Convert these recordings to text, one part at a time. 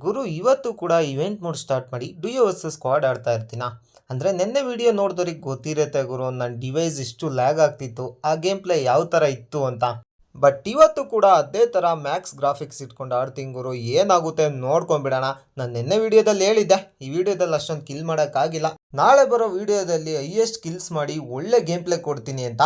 ಗುರು ಇವತ್ತು ಕೂಡ event mode start ಮಾಡಿ ಡುಯೋ ವರ್ಸಸ್ ಸ್ಕ್ವಾಡ್ ಆಡ್ತಾ ಇರ್ತೀನ. ಅಂದರೆ ನಿನ್ನೆ ವಿಡಿಯೋ ನೋಡಿದವ್ರಿಗೆ ಗೊತ್ತಿರುತ್ತೆ ಗುರು, ನನ್ನ ಡಿವೈಸ್ ಇಷ್ಟು ಲ್ಯಾಗ್ ಆಗ್ತಿತ್ತು, ಆ ಗೇಮ್ ಪ್ಲೇ ಯಾವ ಥರ ಇತ್ತು ಅಂತ. ಬಟ್ ಇವತ್ತು ಕೂಡ ಅದೇ ಥರ ಮ್ಯಾಕ್ಸ್ ಗ್ರಾಫಿಕ್ಸ್ ಇಟ್ಕೊಂಡು ಆಡ್ತೀನಿ ಗುರು. ಏನಾಗುತ್ತೆ ನೋಡ್ಕೊಂಬಿಡೋಣ. ನಾನು ನಿನ್ನೆ ವಿಡಿಯೋದಲ್ಲಿ ಹೇಳಿದ್ದೆ, ಈ ವಿಡಿಯೋದಲ್ಲಿ ಅಷ್ಟೊಂದು ಕಿಲ್ ಮಾಡೋಕ್ಕಾಗಿಲ್ಲ, ನಾಳೆ ಬರೋ ವಿಡಿಯೋದಲ್ಲಿ ಹೈಯೆಸ್ಟ್ ಕಿಲ್ಸ್ ಮಾಡಿ ಒಳ್ಳೆ ಗೇಮ್ ಪ್ಲೇ ಕೊಡ್ತೀನಿ ಅಂತ.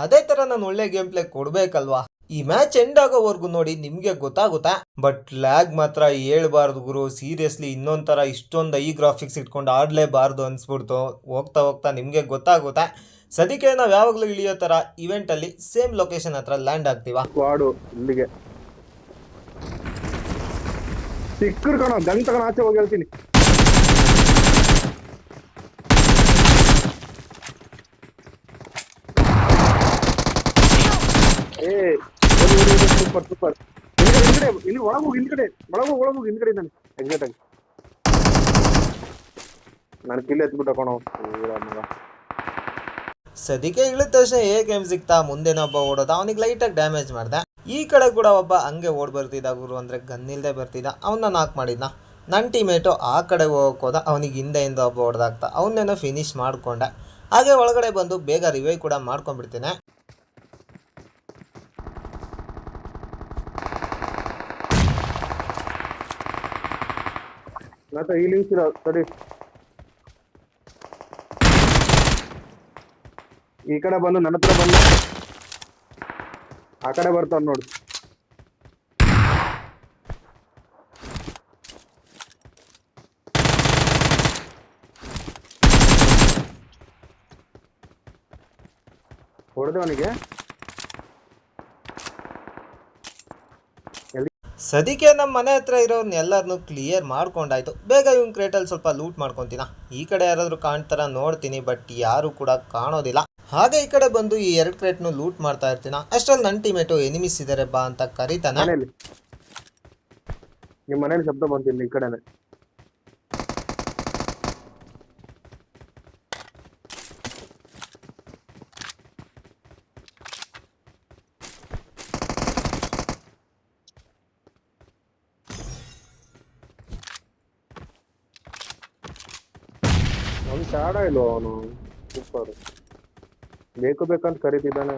ಅದೇ ಥರ ನಾನು ಒಳ್ಳೆ ಗೇಮ್ ಪ್ಲೇ ಕೊಡಬೇಕಲ್ವಾ. ಈ ಮ್ಯಾಚ್ ಎಂಡ್ ಆಗೋವರೆಗೂ ನೋಡಿ ನಿಮಗೆ ಗೊತ್ತಾಗುತ್ತೆ. ಬಟ್ ಲ್ಯಾಗ್ ಮಾತ್ರ ಹೇಳ್ಬಾರ್ದು ಗುರು, ಸೀರಿಯಸ್ಲಿ ಇನ್ನೊಂಥರ ಇಷ್ಟೊಂದು ಗ್ರಾಫಿಕ್ಸ್ ಇಟ್ಕೊಂಡು ಆಡಲೇಬಾರ್ದು ಅನ್ಸ್ಬಿಡ್ತು. ಹೋಗ್ತಾ ಹೋಗ್ತಾ ನಿಮಗೆ ಗೊತ್ತಾಗುತ್ತೆ. ಸದ್ಯಕ್ಕೆ ನಾವು ಯಾವಾಗಲೂ ಇಳಿಯೋ ಥರ ಇವೆಂಟಲ್ಲಿ ಸೇಮ್ ಲೊಕೇಶನ್ ಹತ್ರ ಲ್ಯಾಂಡ್ ಆಗ್ತೀವ. ಸ್ಕ್ವಾಡು ಇಲ್ಲಿಗೆ ಸಿಕ್ಕರು ಕಣ, ಗನ್ ತಗೊಂಡು ಆಚೆ ಹೋಗಿ ಹೇಳ್ತೀನಿ. Super super. ಹಿಂದ್ಗಡೆ ಇಲ್ಲಿ ಒಳಗೋಗಿ, ಹಿಂದ್ಗಡೆ ಒಳಗೋಗಿ ಹಿಂದ್ಗಡೆ ಇದ್ದಾನೆ ಎಕ್ಸಾಕ್ಟ್ ಆಗಿ. ನಾನು ಕಿಲ್ ಎತ್ಬಿಟ್ಟ ಕಣೋ ಮಗ. ಸದ್ಯಕ್ಕೆ ಇಳಿದ ತಕ್ಷಣ ಗೇಮ್ ಸಿಗ್ತಾ ಮುಂದೆನ ಒಬ್ಬ ಓಡೋದ, ಅವನಿಗೆ ಲೈಟಾಗಿ ಡ್ಯಾಮೇಜ್ ಮಾಡಿದೆ. ಈ ಕಡೆ ಕೂಡ ಒಬ್ಬ ಹಂಗೆ ಓಡ್ ಬರ್ತಿದ್ದ ಗುರು, ಅಂದರೆ ಗನ್ ಇಲ್ಲದೆ ಬರ್ತಿದ್ದ, ಅವನ್ನ ನಾಕ್ ಮಾಡಿದ್ನ. ನನ್ನ ಟೀಮೇಟು ಆ ಕಡೆ ಹೋಗೋದ, ಅವನಿಗೆ ಹಿಂದೆಯಿಂದ ಒಬ್ಬ ಹೊಡೆದಾಗ್ತಾ ಅವನ್ನೇನೋ ಫಿನಿಶ್ ಮಾಡಿಕೊಂಡೆ. ಹಾಗೆ ಒಳಗಡೆ ಬಂದು ಬೇಗ ರಿವೈವ್ ಕೂಡ ಮಾಡ್ಕೊಂಡ್ಬಿಡ್ತೀನಿ. ಈ ಕಡೆ ಬಂದು ನನ್ನ ಹತ್ರ ಬಂದು ಆ ಕಡೆ ಬರ್ತಾವ ನೋಡಿ. ಹೊಡೆದವನಿಗೆ ಸದ್ಯಕ್ಕೆ ನಮ್ಮ ಮನೆ ಹತ್ರ ಇರೋರ್ನ ಎಲ್ಲರನ್ನೂ ಕ್ಲಿಯರ್ ಮಾಡ್ಕೊಂಡಾಯ್ತು. ಬೇಗ ಇವ್ನ ಕ್ರೇಟಲ್ಲಿ ಸ್ವಲ್ಪ ಲೂಟ್ ಮಾಡ್ಕೊತೀನ. ಈ ಕಡೆ ಯಾರಾದರೂ ಕಾಣ್ತಾರ ನೋಡ್ತೀನಿ, ಬಟ್ ಯಾರು ಕೂಡ ಕಾಣೋದಿಲ್ಲ. ಹಾಗೆ ಈ ಕಡೆ ಬಂದು ಈ 2 ಕ್ರೇಟ್ನು ಲೂಟ್ ಮಾಡ್ತಾ ಇರ್ತೀನ. ಅಷ್ಟರಲ್ಲಿ ನನ್ನ ಟೀಮೇಟು ಎನಿಮಿಸ್ ಇದ್ದಾರೆ ಬಾ ಅಂತ ಕರೀತಾನೆ. ನಿಮ್ಮ ಮನೇಲಿ ಶಬ್ದ ಬಂತಿಲ್ಲ ಈ ಕಡೆನೆ. ಅವ್ನು ಚಾಡ ಇಲ್ವ ಅವನು? ಸೂಪರ್. ಬೇಕು ಬೇಕಂತ ಕರೀತಿದ್ದಾನೆ.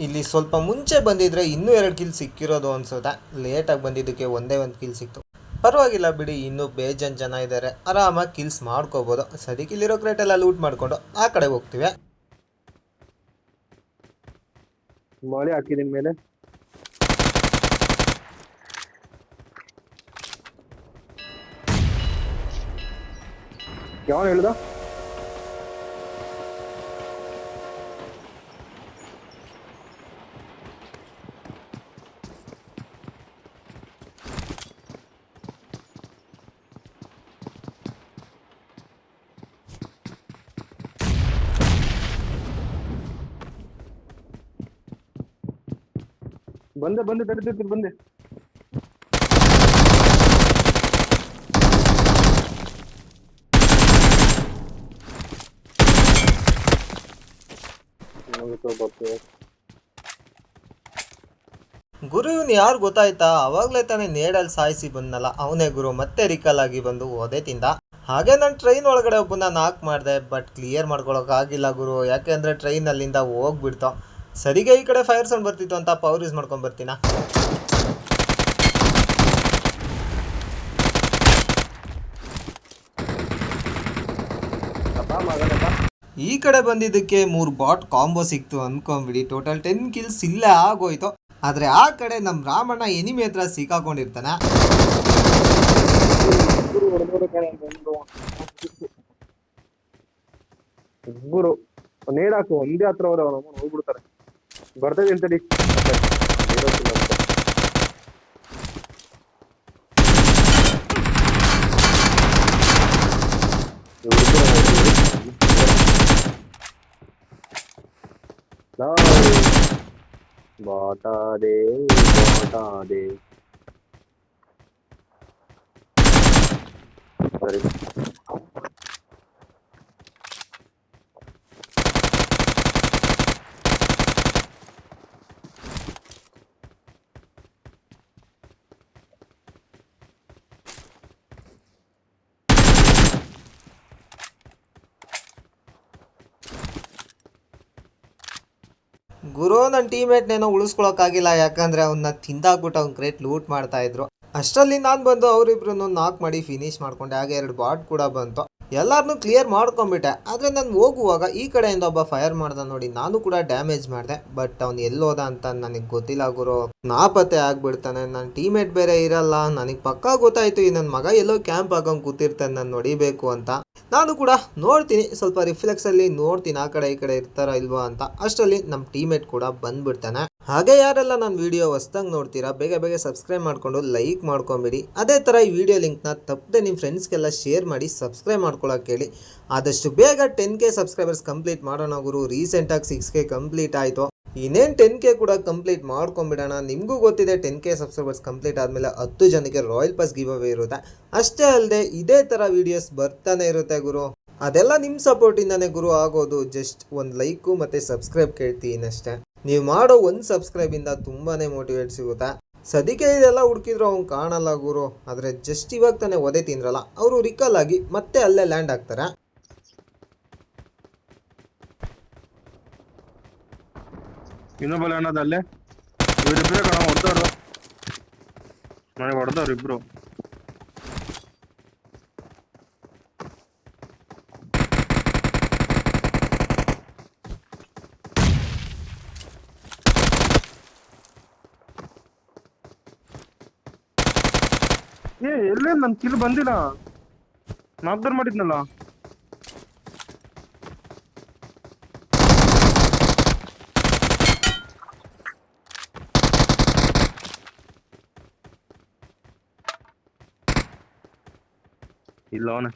ಇಲ್ಲಿ ಸ್ವಲ್ಪ ಮುಂಚೆ ಬಂದಿದ್ರೆ ಇನ್ನೂ 2 ಕಿಲ್ ಸಿಕ್ಕಿರೋದು ಅನ್ಸುತ್ತೆ. ಲೇಟಾಗಿ ಬಂದಿದ್ದಕ್ಕೆ ಒಂದೇ 1 ಕಿಲ್ ಸಿಕ್ತು. ಪರವಾಗಿಲ್ಲ ಬಿಡಿ, ಇನ್ನೂ ಬೇಜನ್ ಜನ ಇದ್ದಾರೆ, ಆರಾಮಾಗಿ ಕಿಲ್ಸ್ ಮಾಡ್ಕೋಬೋದು. ಸದ್ಯಕ್ಕೆ ಇಲ್ಲಿರೋ ಕ್ರೇಟೆಲ್ಲ ಲೂಟ್ ಮಾಡಿಕೊಂಡು ಆ ಕಡೆ ಹೋಗ್ತೀವಿ. ಮಳೆ ಹಾಕಿದಿನ ಮೇಲೆ ಯಾವ ಹೇಳ್ದ? ಬಂದೆ ತಡೆದಿತ್ತು ಬಂದೆ. ಗುರು ಇವನು ಯಾರು ಗೊತ್ತಾಯ್ತಾ? ಅವಾಗಲೇ ತಾನೇ ನೇಡಲ್ಲಿ ಸಾಯಿಸಿ ಬಂದಲ್ಲ, ಅವನೇ ಗುರು. ಮತ್ತೆ ರಿಕಲ್ ಆಗಿ ಬಂದು ಓದೇ ತಿಂದ. ಹಾಗೆ ನಾನು ಟ್ರೈನ್ ಒಳಗಡೆ ಒಬ್ಬನ ನಾಕ್ ಮಾಡಿದೆ, ಬಟ್ ಕ್ಲಿಯರ್ ಮಾಡ್ಕೊಳಕ್ಕಾಗಿಲ್ಲ ಗುರು. ಯಾಕೆಂದರೆ ಟ್ರೈನ್ ಅಲ್ಲಿಂದ ಹೋಗ್ಬಿಡ್ತು. ಸರಿಗೆ ಈ ಕಡೆ ಫೈರ್ ಸೌಂಡ್ ಬರ್ತಿತ್ತು ಅಂತ ಪವರ್ ಯೂಸ್ ಮಾಡ್ಕೊಂಡು ಬರ್ತೀನ. ಈ ಕಡೆ ಬಂದಿದ್ದಕ್ಕೆ 3 ಬಾಟ್ ಕಾಂಬೋ ಸಿಕ್ತು ಅನ್ಕೊಂಬಿಡಿ. ಟೋಟಲ್ 10 ಕಿಲ್ಸ್ ಇಲ್ಲೇ ಆಗೋಯ್ತು. ಆದರೆ ಆ ಕಡೆ ನಮ್ಮ ರಾಮಣ್ಣ ಎನಿಮಿ ಹತ್ರ ಸಿಕ್ಕಾಕೊಂಡಿರ್ತಾನೆ. ಇಬ್ಬರು ನೇಡಾಕು ಒಂದೇ ಹತ್ರ ಹೋಗ್ಬಿಡ್ತಾರೆ. ಬರ್ತದೆ ಅಂತಡಿ. ಬಾಟಾ ದೇ ಸರಿ. ಗುರು ನನ್ನ ಟೀಮೇಟ್ನೇನೋ ಉಳಿಸ್ಕೊಳಕ್ಕಾಗಿಲ್ಲ, ಯಾಕಂದರೆ ಅವನ್ನ ತಿಂದಾಕ್ಬಿಟ್ಟು ಅವ್ನ ಕ್ರೇಟ್ ಲೂಟ್ ಮಾಡ್ತಾಯಿದ್ರು. ಅಷ್ಟರಲ್ಲಿ ನಾನು ಬಂದು ಅವರಿಬ್ರು ನಾಕ್ ಮಾಡಿ ಫಿನಿಶ್ ಮಾಡ್ಕೊಂಡೆ. ಹಾಗೆ 2 ಬಾಟ್ ಕೂಡ ಬಂತು. ಎಲ್ಲರನ್ನೂ ಕ್ಲಿಯರ್ ಮಾಡ್ಕೊಂಬಿಟ್ಟೆ. ಆದರೆ ನಾನು ಹೋಗುವಾಗ ಈ ಕಡೆಯಿಂದ ಒಬ್ಬ ಫೈರ್ ಮಾಡ್ದ ನೋಡಿ, ನಾನು ಕೂಡ ಡ್ಯಾಮೇಜ್ ಮಾಡಿದೆ. ಬಟ್ ಅವ್ನು ಎಲ್ಲೋದ ಅಂತ ನನಗೆ ಗೊತ್ತಿಲ್ಲ ಗುರು. ನಾಪತ್ತೆ ಆಗ್ಬಿಡ್ತಾನೆ. ನನ್ನ ಟೀಮೇಟ್ ಬೇರೆ ಇರಲ್ಲ. ನನಗೆ ಪಕ್ಕಾ ಗೊತ್ತಾಯ್ತು ಈ ನನ್ನ ಮಗ ಎಲ್ಲೋ ಕ್ಯಾಂಪ್ ಹಾಕೊಂಡು ಕೂತಿರ್ತಾನೆ, ನಾನು ನೋಡಿಬೇಕು ಅಂತ. ನಾನು ಕೂಡ ನೋಡ್ತೀನಿ, ಸ್ವಲ್ಪ ರಿಫ್ಲೆಕ್ಸಲ್ಲಿ ನೋಡ್ತೀನಿ ಆ ಕಡೆ ಈ ಕಡೆ ಇರ್ತಾರಾ ಇಲ್ವಾ ಅಂತ. ಅಷ್ಟರಲ್ಲಿ ನಮ್ಮ ಟೀಮೇಟ್ ಕೂಡ ಬಂದ್ಬಿಡ್ತಾನೆ. ಹಾಗೆ ಯಾರೆಲ್ಲ ನನ್ನ ವಿಡಿಯೋ ಹೊಸ್ದಾಗಿ ನೋಡ್ತೀರಾ, ಬೇಗ ಬೇಗ ಸಬ್ಸ್ಕ್ರೈಬ್ ಮಾಡ್ಕೊಂಡು ಲೈಕ್ ಮಾಡ್ಕೊಂಬಿಡಿ. ಅದೇ ಥರ ಈ ವಿಡಿಯೋ ಲಿಂಕ್ನ ತಪ್ಪದೆ ನಿಮ್ಮ ಫ್ರೆಂಡ್ಸ್ಗೆಲ್ಲ ಶೇರ್ ಮಾಡಿ ಸಬ್ಸ್ಕ್ರೈಬ್ ಮಾಡ್ಕೊಳಕ್ಕೆ ಹೇಳಿ. ಆದಷ್ಟು ಬೇಗ 10K ಸಬ್ಸ್ಕ್ರೈಬರ್ಸ್ ಕಂಪ್ಲೀಟ್ ಮಾಡೋಣ ಗುರು. ರೀಸೆಂಟಾಗಿ 6K ಕಂಪ್ಲೀಟ್ ಆಯಿತು. ಇನ್ನೇನು 10K ಕೂಡ ಕಂಪ್ಲೀಟ್ ಮಾಡ್ಕೊಂಬಿಡೋಣ. ನಿಮಗೂ ಗೊತ್ತಿದೆ 10K ಸಬ್ಸ್ಕ್ರೈಬರ್ಸ್ ಕಂಪ್ಲೀಟ್ ಆದಮೇಲೆ 10 ಜನಕ್ಕೆ ರಾಯಲ್ ಪಾಸ್ ಗಿವ್ ಅವೇ ಇರುತ್ತೆ. ಅಷ್ಟೇ ಅಲ್ಲದೆ ಇದೇ ಥರ ವೀಡಿಯೋಸ್ ಬರ್ತಾನೆ ಇರುತ್ತೆ ಗುರು. ಅದೆಲ್ಲ ನಿಮ್ಮ ಸಪೋರ್ಟಿಂದನೇ ಗುರು ಆಗೋದು. ಜಸ್ಟ್ ಒಂದು ಲೈಕು ಮತ್ತು ಸಬ್ಸ್ಕ್ರೈಬ್ ಕೇಳ್ತೀನಿ ಅಷ್ಟೇ. ನೀವು ಮಾಡೋ ಒಂದು ಸಬ್ಸ್ಕ್ರೈಬಿಂದ ತುಂಬಾ ಮೋಟಿವೇಟ್ ಸಿಗುತ್ತೆ. ಸದ್ಯಕ್ಕೆ ಇದೆಲ್ಲ ಹುಡುಕಿದ್ರು ಅವ್ನು ಕಾಣಲ್ಲ ಗುರು. ಆದರೆ ಜಸ್ಟ್ ಇವಾಗ ತಾನೇ ಒದೆ ತಿಂದ್ರಲ್ಲ, ಅವರು ರಿಕಲ್ ಆಗಿ ಮತ್ತೆ ಅಲ್ಲೇ ಲ್ಯಾಂಡ್ ಆಗ್ತಾರೆ. ಇನ್ನೊಬ್ಬ ಲ್ಯಾಂಡ್ ಅಲ್ಲೇ ಇವರಿಬ್ಬರೇ ಕಣ ಹೊಡೆದವ್ರು, ನನಗೆ ಹೊಡೆದವ್ರು ಇಬ್ರು. ಎಲ್ಲೇ ನನ್ ಕಿಲ್ ಬಂದಿಲ್ಲ, ನಾಕ್ದರ್ ಮಾಡಿದ್ನಲ್ಲ. ಇಲ್ಲ ಅವನ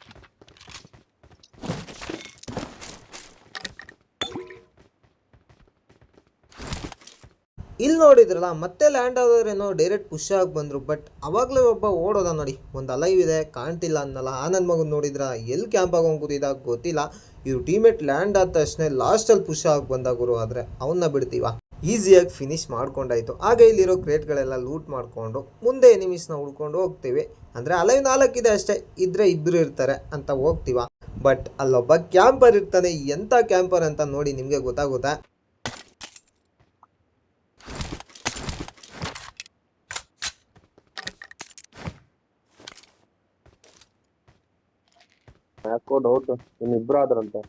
ಇಲ್ಲಿ ನೋಡಿದ್ರಲ್ಲ, ಮತ್ತೆ ಲ್ಯಾಂಡ್ ಆದವ್ರೇನೋ ಡೈರೆಕ್ಟ್ ಪುಷ್ ಆಗಿ ಬಂದರು. ಬಟ್ ಅವಾಗಲೇ ಒಬ್ಬ ಓಡೋದ ನೋಡಿ, ಒಂದು ಅಲೈವ್ ಇದೆ ಕಾಣ್ತಿಲ್ಲ ಅನ್ನಲ್ಲ. ಆ ನನ್ನ ಮಗನ ನೋಡಿದ್ರ ಎಲ್ಲಿ ಕ್ಯಾಂಪ್ ಆಗೋಂಗೆ ಕೂತಿದ್ದ ಗೊತ್ತಿಲ್ಲ. ಇವ್ರು ಟೀಮೇಟ್ ಲ್ಯಾಂಡ್ ಆದ ತಕ್ಷಣ ಲಾಸ್ಟಲ್ಲಿ ಪುಷ್ ಆಗಿ ಬಂದ ಗುರು. ಆದರೆ ಅವನ್ನ ಬಿಡ್ತೀವ, ಈಸಿಯಾಗಿ ಫಿನಿಶ್ ಮಾಡ್ಕೊಂಡಾಯ್ತು. ಹಾಗೆ ಇಲ್ಲಿರೋ ಕ್ರೇಟ್ಗಳೆಲ್ಲ ಲೂಟ್ ಮಾಡಿಕೊಂಡು ಮುಂದೆ ಎನಿಮೀಸ್ನ ಹುಡ್ಕೊಂಡು ಹೋಗ್ತೀವಿ. ಅಂದರೆ ಅಲೈವ್ 4 ಇದೆ ಅಷ್ಟೇ, ಇದ್ರೆ ಇಬ್ಬರು ಇರ್ತಾರೆ ಅಂತ ಹೋಗ್ತೀವ. ಬಟ್ ಅಲ್ಲೊಬ್ಬ ಕ್ಯಾಂಪರ್ ಇರ್ತಾನೆ. ಎಂಥ ಕ್ಯಾಂಪರ್ ಅಂತ ನೋಡಿ ನಿಮಗೆ ಗೊತ್ತಾಗುತ್ತೆ. ಯಾಕೋ ಡೌಟ್ ಇನ್ನಿಬ್ರು ಆದ್ರಂತೆ.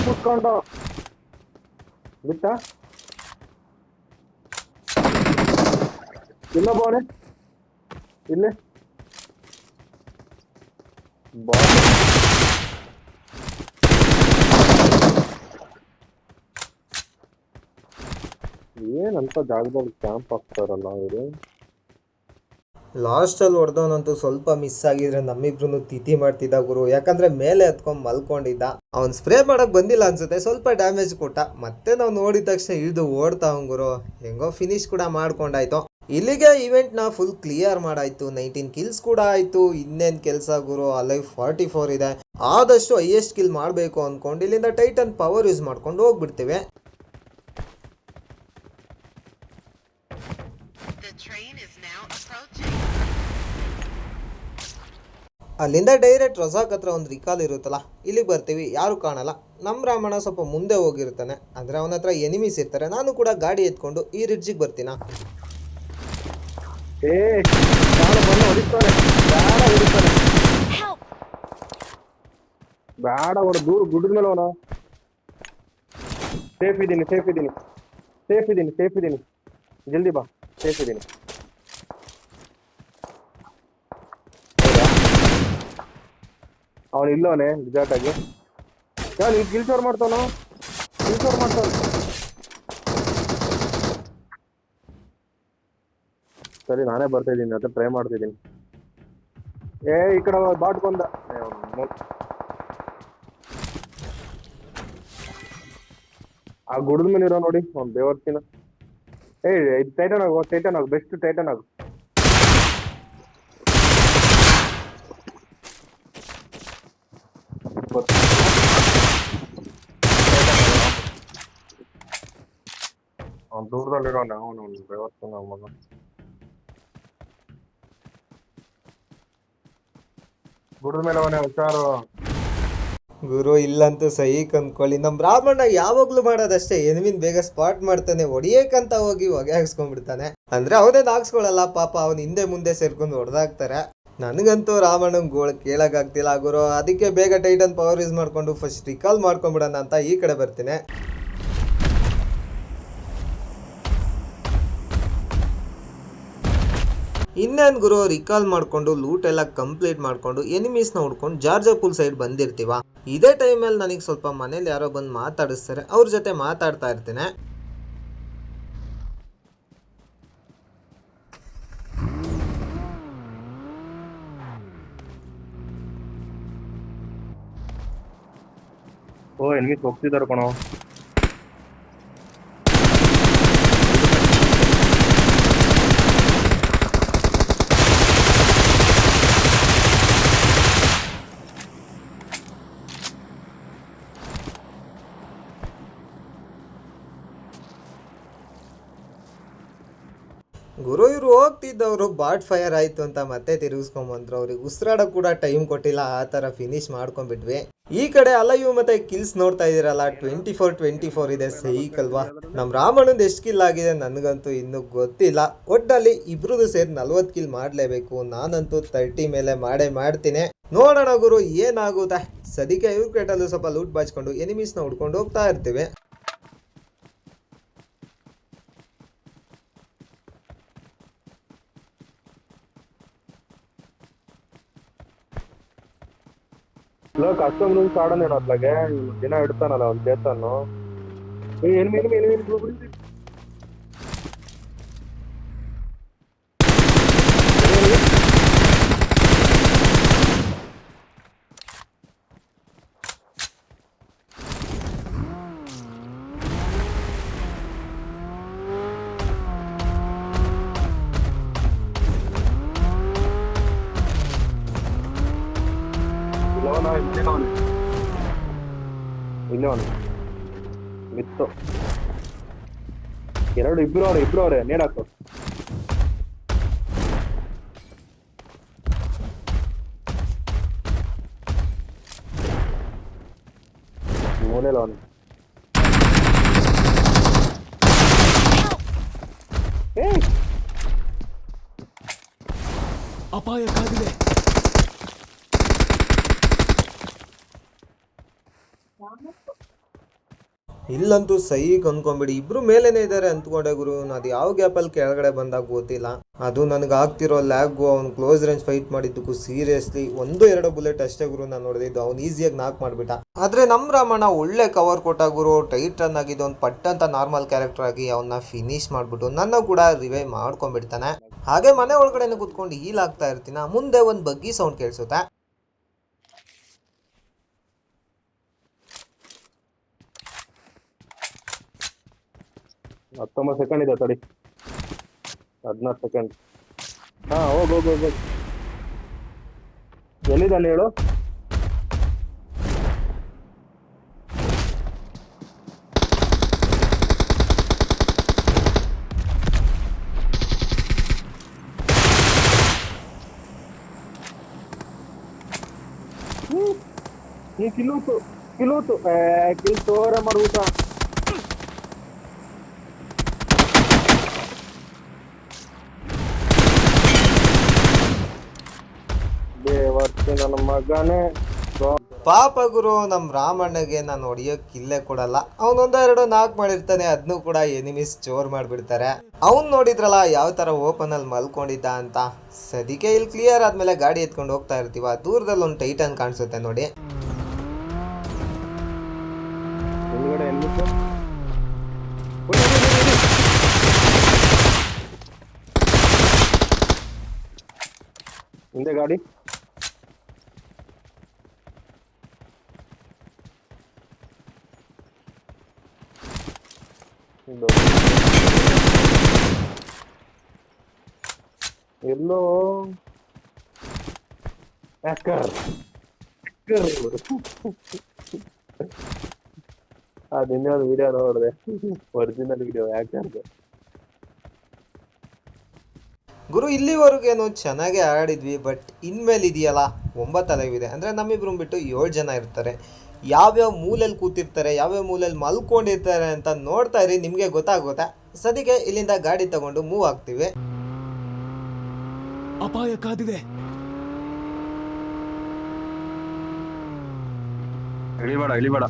ಕೂತ್ಕೊಂಡು ಬಿಟ್ಟ ಇನ್ನೊಬ್ಬವನೇ ಇಲ್ಲೇ ಏನಂತ ಜಾಗದಲ್ಲಿ ಕ್ಯಾಂಪ್ ಆಗ್ತಾರಲ್ಲ ಇವರು. ಲಾಸ್ಟಲ್ಲಿ ಹೊಡೆದವನಂತೂ ಸ್ವಲ್ಪ ಮಿಸ್ ಆಗಿದ್ರೆ ನಮ್ಮಿಬ್ರು ತಿಥಿ ಮಾಡ್ತಿದ್ದ ಗುರು. ಯಾಕಂದರೆ ಮೇಲೆ ಹತ್ಕೊಂಡು ಮಲ್ಕೊಂಡಿದ್ದ. ಅವ್ನು ಸ್ಪ್ರೇ ಮಾಡೋಕ್ಕೆ ಬಂದಿಲ್ಲ ಅನ್ಸುತ್ತೆ, ಸ್ವಲ್ಪ ಡ್ಯಾಮೇಜ್ ಕೊಟ್ಟ. ಮತ್ತೆ ನಾವು ನೋಡಿದ ತಕ್ಷಣ ಇಳಿದು ಓಡ್ತಾವ್ ಗುರು. ಹೆಂಗೋ ಫಿನಿಶ್ ಕೂಡ ಮಾಡ್ಕೊಂಡಾಯ್ತು. ಇಲ್ಲಿಗೆ ಇವೆಂಟ್ನ ಫುಲ್ ಕ್ಲಿಯರ್ ಮಾಡಾಯ್ತು. 19 ಕಿಲ್ಸ್ ಕೂಡ ಆಯಿತು. ಇನ್ನೇನು ಕೆಲಸ ಗುರು, ಅಲೈವ್ 44 ಇದೆ. ಆದಷ್ಟು ಹೈಯೆಸ್ಟ್ ಕಿಲ್ ಮಾಡಬೇಕು ಅಂದ್ಕೊಂಡು ಇಲ್ಲಿಂದ ಟೈಟನ್ ಪವರ್ ಯೂಸ್ ಮಾಡ್ಕೊಂಡು ಹೋಗ್ಬಿಡ್ತೀವಿ. ಅಲ್ಲಿಂದ ಡೈರೆಕ್ಟ್ ರಜಾಕ್ ಹತ್ರ ಒಂದು ರಿಕಾಲ್ ಇರುತ್ತಲ್ಲ, ಇಲ್ಲಿಗೆ ಬರ್ತೀವಿ. ಯಾರು ಕಾಣಲ್ಲ. ನಮ್ಮ ರಾಮಣ್ಣ ಸ್ವಲ್ಪ ಮುಂದೆ ಹೋಗಿರ್ತಾನೆ, ಅಂದರೆ ಅವನ ಹತ್ರ ಎನಿಮೀಸ್ ಇರ್ತಾರೆ. ನಾನು ಕೂಡ ಗಾಡಿ ಎತ್ಕೊಂಡು ಈ ರಿಡ್ಜಿಗೆ ಬರ್ತೀನ. ಬೇಡ ಹೊಡ ದೂರ ಗುಡ್ಡ ಮೇಲೆ ಅವನ. ಸೇಫ್ ಇದ್ದೀನಿ ಸೇಫ್ ಇದ್ದೀನಿ ಸೇಫ್ ಇದ್ದೀನಿ ಸೇಫ್ ಇದ್ದೀನಿ, ಜಲ್ದಿ ಬಾ, ಸೇಫ್ ಇದ್ದೀನಿ. ಅವನು ಇಲ್ಲವನೇ ಎಕ್ಸಾಕ್ಟ್ ಆಗಿ. ನಾನು ಈಗ ಕಿಲ್ಚೋರ್ ಮಾಡ್ತಾನೋ, ಕಿಲ್ಚೋರ್ ಮಾಡ್ತಾನ. ಸರಿ ನಾನೇ ಬರ್ತಾ ಇದ್ದೀನಿ, ಅದ್ರ ಟ್ರೈ ಮಾಡ್ತಿದ್ದೀನಿ. ಈ ಕಡೆ ಬಾಟ್ ಬಂದ. ಆ ಗುಡದ ಮೇಲೆ ಇರೋ ನೋಡಿ ಅವ್ನು ಬೇವರ್ತಿನ. ಇದು ಟೈಟನ್ ಆಗು, ಟೈಟನ್ ಆಗು, ಬೆಸ್ಟ್ ಟೈಟನ್ ಆಗು. ಅವ್ನು ದೂರದಲ್ಲಿರೋಣ, ಅವನು ಬೇವರ್ತಿನ ಮಗ. ಗುಡ್ದ ಮೇಲೆ ಅವನೇ ಹುಷಾರು. ಗುರು ಇಲ್ಲಂತೂ ಸಹಿ ಕಂದ್ಕೊಳ್ಳಿ. ನಮ್ಮ ಬ್ರಾಹ್ಮಣ ಯಾವಾಗ್ಲೂ ಮಾಡೋದಷ್ಟೇ, ಎನಿಮಿನ್ ಬೇಗ ಸ್ಪಾಟ್ ಮಾಡ್ತಾನೆ, ಹೊಡಿಯಕ್ಕಂತ ಹೋಗಿ ಹೊಗೆ ಹಾಕ್ಸ್ಕೊಂಡ್ಬಿಡ್ತಾನೆ. ಅಂದ್ರೆ ಅವನೇನ್ ಹಾಕ್ಸ್ಕೊಳಲ್ಲ ಪಾಪ, ಅವ್ನ ಹಿಂದೆ ಮುಂದೆ ಸೇರ್ಕೊಂಡು ಹೊಡೆದಾಕ್ತಾರೆ. ನನಗಂತೂ ರಾಮಣ್ಣನ್ ಗೋಳ್ ಕೇಳಕ್ಕಾಗ್ತಿಲ್ಲ ಗುರು. ಅದಕ್ಕೆ ಬೇಗ ಟೈಟನ್ ಪವರ್ ಯೂಸ್ ಮಾಡ್ಕೊಂಡು ಫಸ್ಟ್ ರಿಕಾಲ್ ಮಾಡ್ಕೊಂಡ್ಬಿಡೋಣ ಅಂತ ಈ ಕಡೆ ಬರ್ತೀನಿ. ಇನ್ನೇನು ಗುರು, ರಿಕಾಲ್ ಮಾಡ್ಕೊಂಡು ಲೂಟ್ ಎಲ್ಲ ಕಂಪ್ಲೀಟ್ ಮಾಡ್ಕೊಂಡು ಎನಿಮೀಸ್ನ ಹುಡ್ಕೊಂಡು ಜಾರ್ಜಪುಲ್ ಸೈಡ್ ಬಂದಿರ್ತೀವ. ಇದೇ ಟೈಮಲ್ಲಿ ನನಗೆ ಸ್ವಲ್ಪ ಮನೇಲಿ ಯಾರೋ ಬಂದು ಮಾತಾಡಿಸ್ತಾರೆ, ಅವ್ರ ಜೊತೆ ಮಾತಾಡ್ತಾ ಇರ್ತೀನಿ. ಓ ಎನ್ಮಿಸ್ ಹೋಗ್ತಿದಾರ ಕಣೋ. ಗುರು ಇವ್ರು ಹೋಗ್ತಿದ್ದವರು ಬಾಟ್ ಫೈರ್ ಆಯ್ತು ಅಂತ ಮತ್ತೆ ತಿರುಗಿಸ್ಕೊಂಬಂದ್ರು. ಅವ್ರಿಗೆ ಉಸಿರಾಡೋ ಕೂಡ ಟೈಮ್ ಕೊಟ್ಟಿಲ್ಲ, ಆ ಥರ ಫಿನಿಶ್ ಮಾಡ್ಕೊಂಡ್ಬಿಟ್ವಿ. ಈ ಕಡೆ ಅಲಯು ಮತ್ತೆ ಕಿಲ್ಸ್ ನೋಡ್ತಾ ಇದೀರಲ್ಲ, 24 ಇದೆ, ಸೈಕ್ ಅಲ್ವಾ. ನಮ್ಮ ರಾಮಣ್ಣಂದು ಎಷ್ಟು ಕಿಲ್ ಆಗಿದೆ ನನಗಂತೂ ಇನ್ನೂ ಗೊತ್ತಿಲ್ಲ. ಒಟ್ಟಲ್ಲಿ ಇಬ್ರದ್ದು ಸೇರಿ 40 ಕಿಲ್ ಮಾಡಲೇಬೇಕು. ನಾನಂತೂ 30 ಮೇಲೆ ಮಾಡ್ತೀನಿ. ನೋಡೋಣ ಗುರು ಏನಾಗುತ್ತೆ. ಸದ್ಯಕ್ಕೆ ಇವ್ರ ಕ್ರೇಟಲ್ಲೂ ಸ್ವಲ್ಪ ಲೂಟ್ ಬಾಚ್ಕೊಂಡು ಎನಿಮೀಸ್ನ ಹುಡ್ಕೊಂಡು ಹೋಗ್ತಾ ಇರ್ತೀವಿ. ಇಲ್ಲ ಕಸ್ಟಮ್ ರೂಮ್ಸ್ ಆಡೋಣ ಅದ್ಲಾಗೆ ದಿನ ಇಡ್ತಾನಲ್ಲ ಅವ್ನು ಚೇತನ್ನು. ಎನಿಮಿ ಎನಿಮಿ ಎನಿಮಿ ಎನಿಮಿ ಇಲ್ಲೇ ಅವನು ಮಿತ್ತು. ಇಬ್ರು ಅವ್ರೆ ನೇಡಾಕು. ಮೂಲೆಲ್ಲ ಅವನು. ಅಪಾಯಕಾಗಿದೆ. ಇಲ್ಲಂತೂ ಸೈಕ್ ಅಂದ್ಕೊಂಬಿಡಿ, ಇಬ್ರು ಮೇಲೇನೆ ಇದ್ದಾರೆ ಅಂದ್ಕೊಂಡೆ ಗುರು. ಅದು ಯಾವ ಗ್ಯಾಪಲ್ಲಿ ಕೆಳಗಡೆ ಬಂದಾಗ ಗೊತ್ತಿಲ್ಲ. ಅದು ನನಗೆ ಆಗ್ತಿರೋ ಲ್ಯಾಗು, ಅವ್ನು ಕ್ಲೋಸ್ ರೇಂಜ್ ಫೈಟ್ ಮಾಡಿದ್ದಕ್ಕೂ ಸೀರಿಯಸ್ಲಿ 1-2 ಬುಲೆಟ್ ಅಷ್ಟೇ ಗುರು ನಾನು ನೋಡಿದ್ದು. ಅವ್ನು ಈಸಿಯಾಗಿ ನಾಕ್ ಮಾಡಿಬಿಟ್ಟ. ಆದರೆ ನಮ್ಮ ರಾಮಣ್ಣ ಒಳ್ಳೆ ಕವರ್ ಕೊಟ್ಟ ಗುರು. ಟೈಟ್ ರನ್ ಆಗಿದ್ದು ಒಂದು ಪಟ್ಟಂತ ನಾರ್ಮಲ್ ಕ್ಯಾರೆಕ್ಟರ್ ಆಗಿ ಅವನ್ನ ಫಿನಿಶ್ ಮಾಡಿಬಿಟ್ಟು ನನ್ನ ಕೂಡ ರಿವೈವ್ ಮಾಡ್ಕೊಂಡ್ಬಿಡ್ತಾನೆ. ಹಾಗೆ ಮನೆ ಒಳಗಡೆನೆ ಕುತ್ಕೊಂಡು ಹೀಲ್ ಆಗ್ತಾ ಇರ್ತೀನ. ಮುಂದೆ ಒಂದು ಬಗ್ಗಿ ಸೌಂಡ್ ಕೇಳಿಸುತ್ತೆ. 19 ಸೆಕೆಂಡ್ ಇದೆ ತಡಿ. 16 ಸೆಕೆಂಡ್. ಹಾ ಹೋಗ್. ಎಲ್ಲಿದ್ದಾನೆ ಹೇಳು. ಕಿಲೂತು ಕಿಲ್ ತೋರ ಮಾಡ್ಬಿಟ್ಟ. ನನ್ನ ಮಗನೇ ಪಾಪ ಗುರು, ನಮ್ಮ ರಾಮಣ್ಣಗೆ ನಾನು ಹೊಡಿಯೋಕ್ಕಿಲ್ಲೇ ಕೊಡಲ್ಲ. ಅವನೊಂದೆರಡು ನಾಕ್ ಮಾಡಿರ್ತಾನೆ, ಅದನ್ನು ಕೂಡ ಎನಿಮೀಸ್ ಚೋರ್ ಮಾಡಿಬಿಡ್ತಾರೆ. ಅವ್ನು ನೋಡಿದ್ರಲ್ಲ ಯಾವ ಥರ ಓಪನ್ ಅಲ್ಲಿ ಮಲ್ಕೊಂಡಿದ್ದ ಅಂತ. ಸದ್ಯಕ್ಕೆ ಇಲ್ಲಿ ಕ್ಲಿಯರ್ ಆದ್ಮೇಲೆ ಗಾಡಿ ಎತ್ಕೊಂಡು ಹೋಗ್ತಾ ಇರ್ತೀವ. ದೂರದಲ್ಲಿ ಒಂದು ಟೈಟನ್ ಕಾಣಿಸುತ್ತೆ ನೋಡಿ. ಹಿಂದೆ ಗಾಡಿ. ಎಲ್ಲೋ ನಿನ್ನೆ ಒಂದು ವಿಡಿಯೋ ನೋಡಿದೆ, ಒರಿಜಿನಲ್ ವಿಡಿಯೋ ಹ್ಯಾಕರ್ದು. ಗುರು ಇಲ್ಲಿವರೆಗೇನು ಚೆನ್ನಾಗೇ ಆಡಿದ್ವಿ, ಬಟ್ ಇನ್ಮೇಲೆ ಇದೆಯಲ್ಲ 9 ಲೈವ್ ಇದೆ. ಅಂದರೆ ನಮ್ಮಿಬ್ರು ಬಿಟ್ಟು 7 ಜನ ಇರ್ತಾರೆ. ಯಾವ್ಯಾವ ಮೂಲೆಯಲ್ಲಿ ಕೂತಿರ್ತಾರೆ, ಯಾವ್ಯಾವ ಮೂಲೆಯಲ್ಲಿ ಮಲ್ಕೊಂಡಿರ್ತಾರೆ ಅಂತ ನೋಡ್ತಾ ಇರಿ, ನಿಮಗೆ ಗೊತ್ತಾಗುತ್ತೆ. ಸದ್ಯಕ್ಕೆ ಇಲ್ಲಿಂದ ಗಾಡಿ ತಗೊಂಡು ಮೂವ್ ಆಗ್ತೀವಿ. ಅಪಾಯ ಕಾದಿದೆ. ಇಳಿಬೇಡ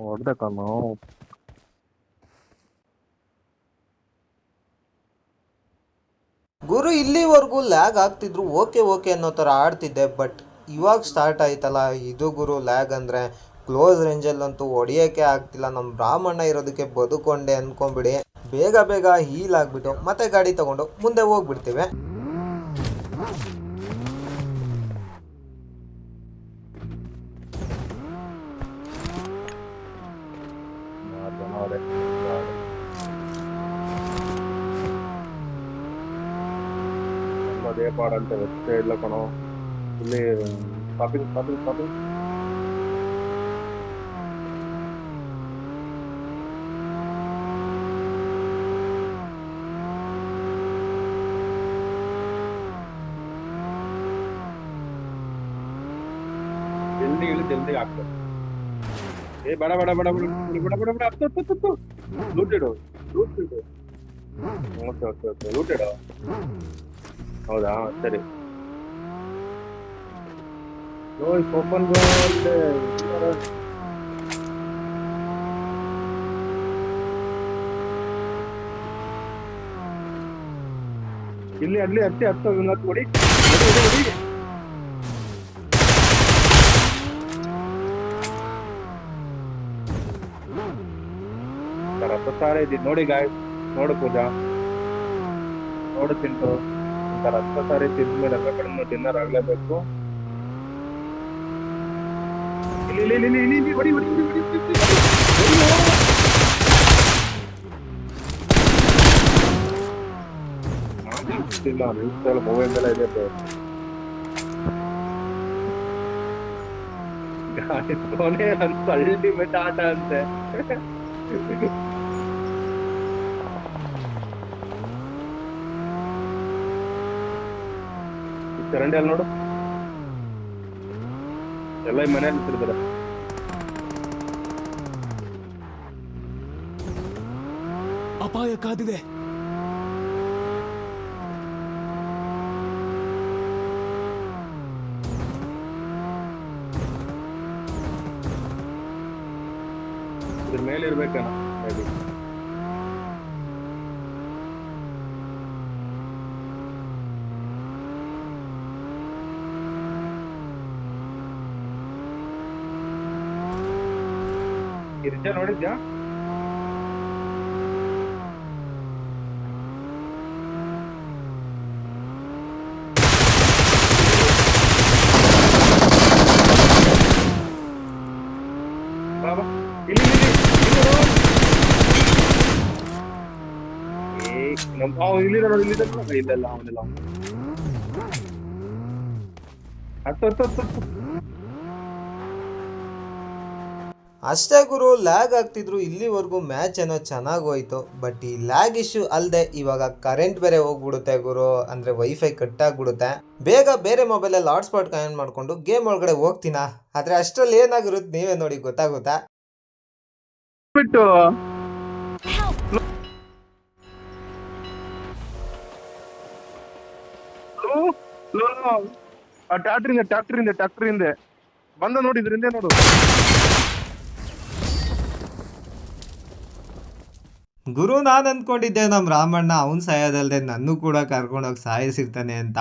ಹೊಡ್ದಕ್ಕ ನಾವು. ಗುರು ಇಲ್ಲಿವರೆಗೂ ಲ್ಯಾಗ್ ಆಗ್ತಿದ್ರು, ಓಕೆ ಅನ್ನೋ ಥರ ಆಡ್ತಿದ್ದೆ. ಬಟ್ ಇವಾಗ ಸ್ಟಾರ್ಟ್ ಆಯ್ತಲ್ಲ ಇದು ಗುರು ಲ್ಯಾಗ್. ಅಂದರೆ ಕ್ಲೋಸ್ ರೇಂಜಲ್ಲಂತೂ ಹೊಡಿಯೋಕ್ಕೆ ಆಗ್ತಿಲ್ಲ. ನಮ್ಮ ಬ್ರಾಹ್ಮಣ ಇರೋದಕ್ಕೆ ಬದುಕೊಂಡೆ ಅಂದ್ಕೊಂಬಿಡಿ. ಬೇಗ ಹೀಲ್ ಆಗಿಬಿಟ್ಟು ಮತ್ತೆ ಗಾಡಿ ತಗೊಂಡು ಮುಂದೆ ಹೋಗ್ಬಿಡ್ತೀವಿ. ಅದೇ ಪಾಡಂತೆ ವ್ಯವಸ್ಥೆ ಇಲ್ಲ ಕಣೋ ಇಲ್ಲಿ. ಸ್ಟಾಪಿಂಗ್ ಜಲ್ದಿ ಆಗ್ತದೆ. ಏ ಬೇಡ ಹತ್ತು ಲೂಟೆಡ್. Okay looted. ಹೌದಾ ಸರಿ. ಓಪನ್ ಇಲ್ಲಿ ಅಲ್ಲಿ ಹತ್ತು ಹೊಡಿ. ರಕ್ತಸಾರ ಇದೆ ನೋಡಿ ಗಾಯ. ನೋಡು ಪೂಜಾ, ನೋಡು ತಿಂಟು. ರಕ್ತಸಾರ ತಿಂದ್ಮೇಲೆ ಎಲ್ಲ ಕಡೆ ಡಿನ್ನರ್ ಆಗ್ಲೇಬೇಕು. ಹೊಡಿ ಮೊಬೈಲ್ ಎಲ್ಲ ಇದೆ. ಗಾಡಿ ಅಂತ ಅಲ್ಟಿಮೇಟ್ ಆಟ ಅಂತೆ. ಚರಂಡಿ ಅಲ್ಲಿ ನೋಡು, ಎಲ್ಲ ಈ ಮನೆಯಲ್ಲಿ ಇಟ್ಟಿರ್ತಾರೆ. ಅಪಾಯ ಕಾದಿದೆ. ಇದ್ರ ಮೇಲೆ ಇರ್ಬೇಕಣ್ಣ. ನೋಡಿದ್ಯಾ? ಇಲ್ಲೆಲ್ಲ ಅವನೆಲ್ಲ ಹತ್ತು. ಅಷ್ಟೇ ಗುರು, ಲ್ಯಾಗ್ ಆಗ್ತಿದ್ರು. ಇಲ್ಲಿವರೆಗೂ ಮ್ಯಾಚ್ ಏನೋ ಚೆನ್ನಾಗಿ ಹೋಯ್ತು. ಬಟ್ ಈ ಲ್ಯಾಗ್ ಇಶ್ಯೂ ಅಲ್ಲದೆ ಇವಾಗ ಕರೆಂಟ್ ಬೇರೆ ಹೋಗ್ಬಿಡುತ್ತೆ ಗುರು. ಅಂದರೆ ವೈಫೈ ಕಟ್ ಆಗಿಬಿಡುತ್ತೆ. ಬೇಗ ಬೇರೆ ಮೊಬೈಲಲ್ಲಿ ಹಾಟ್ಸ್ಪಾಟ್ ಕನೆಕ್ಟ್ ಮಾಡಿಕೊಂಡು ಗೇಮ್ ಒಳಗಡೆ ಹೋಗ್ತೀನಾ. ಆದರೆ ಅಷ್ಟರಲ್ಲಿ ಏನಾಗಿರುತ್ತೆ ನೀವೇ ನೋಡಿ, ಗೊತ್ತಾಗುತ್ತಾ. ಬಿಟ್ಟು ಟ್ಯಾಕ್ಟರ್ ಹಿಂದೆ ಬಂದ ನೋಡಿದ್ರಿಂದ ನೋಡು. ಗುರು ನಾನು ಅಂದ್ಕೊಂಡಿದ್ದೆ ನಮ್ಮ ರಾಮಣ್ಣ ಅವ್ನು ಸಾಯೋದಲ್ಲದೆ ನನ್ನೂ ಕೂಡ ಕರ್ಕೊಂಡೋಗಿ ಸಾಯಿಸಿರ್ತಾನೆ ಅಂತ.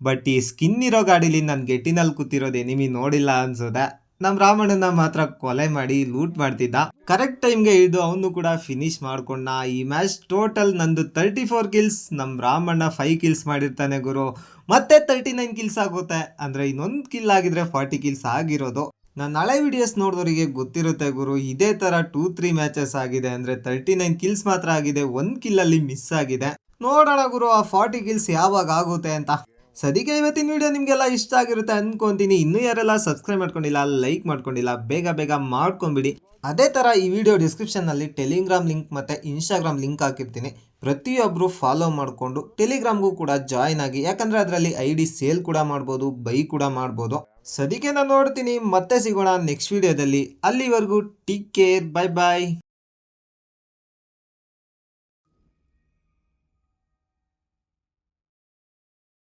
ಬಟ್ ಈ ಸ್ಕಿನ್ ಇರೋ ಗಾಡೀಲಿ ನಾನು ಗೆಟ್ಟಿನಲ್ಲಿ ಕೂತಿರೋದು ಎನಿಮಿ ನೋಡಿಲ್ಲ ಅನ್ಸೋದೆ. ನಮ್ಮ ರಾಮಣ್ಣನ ಮಾತ್ರ ಕೊಲೆ ಮಾಡಿ ಲೂಟ್ ಮಾಡ್ತಿದ್ದ. ಕರೆಕ್ಟ್ ಟೈಮ್ಗೆ ಇಳಿದು ಅವನು ಕೂಡ ಫಿನಿಶ್ ಮಾಡ್ಕೊಂಡ. ಈ ಮ್ಯಾಚ್ ಟೋಟಲ್ ನಂದು 34 ಕಿಲ್ಸ್, ನಮ್ಮ ರಾಮಣ್ಣ 5 ಕಿಲ್ಸ್ ಮಾಡಿರ್ತಾನೆ ಗುರು. ಮತ್ತೆ 39 ಕಿಲ್ಸ್ ಆಗುತ್ತೆ. ಅಂದರೆ ಇನ್ನೊಂದು ಕಿಲ್ ಆಗಿದ್ರೆ 40 ಕಿಲ್ಸ್ ಆಗಿರೋದು. ನಾನು ಹಳೆ ವಿಡಿಯೋಸ್ ನೋಡಿದವರಿಗೆ ಗೊತ್ತಿರುತ್ತೆ ಗುರು, ಇದೇ ಥರ 2-3 ಮ್ಯಾಚಸ್ ಆಗಿದೆ. ಅಂದರೆ 39 ಕಿಲ್ಸ್ ಮಾತ್ರ ಆಗಿದೆ, 1 ಕಿಲ್ಲಲ್ಲಿ ಮಿಸ್ ಆಗಿದೆ. ನೋಡೋಣ ಗುರು ಆ 40 ಕಿಲ್ಸ್ ಯಾವಾಗ ಆಗುತ್ತೆ ಅಂತ. ಸದ್ಯಕ್ಕೆ ಇವತ್ತಿನ ವಿಡಿಯೋ ನಿಮಗೆಲ್ಲ ಇಷ್ಟ ಆಗಿರುತ್ತೆ ಅನ್ಕೊಂತೀನಿ. ಇನ್ನೂ ಯಾರೆಲ್ಲ ಸಬ್ಸ್ಕ್ರೈಬ್ ಮಾಡ್ಕೊಂಡಿಲ್ಲ, ಲೈಕ್ ಮಾಡ್ಕೊಂಡಿಲ್ಲ, ಬೇಗ ಬೇಗ ಮಾಡ್ಕೊಂಬಿಡಿ. ಅದೇ ಥರ ಈ ವಿಡಿಯೋ ಡಿಸ್ಕ್ರಿಪ್ಷನ್ನಲ್ಲಿ ಟೆಲಿಗ್ರಾಮ್ ಲಿಂಕ್ ಮತ್ತು ಇನ್ಸ್ಟಾಗ್ರಾಮ್ ಲಿಂಕ್ ಹಾಕಿರ್ತೀನಿ. ಪ್ರತಿಯೊಬ್ಬರು ಫಾಲೋ ಮಾಡಿಕೊಂಡು ಟೆಲಿಗ್ರಾಮ್ಗೂ ಕೂಡ ಜಾಯ್ನ್ ಆಗಿ, ಯಾಕಂದರೆ ಅದರಲ್ಲಿ ID ಸೇಲ್ ಕೂಡ ಮಾಡ್ಬೋದು, ಬೈ ಕೂಡ ಮಾಡ್ಬೋದು. ಸದ್ಯಕ್ಕೆ ನಾನು ನೋಡ್ತೀನಿ, ಮತ್ತೆ ಸಿಗೋಣ ನೆಕ್ಸ್ಟ್ ವಿಡಿಯೋದಲ್ಲಿ. ಅಲ್ಲಿವರೆಗೂ ಟೇಕ್ ಕೇರ್, ಬೈ ಬಾಯ್.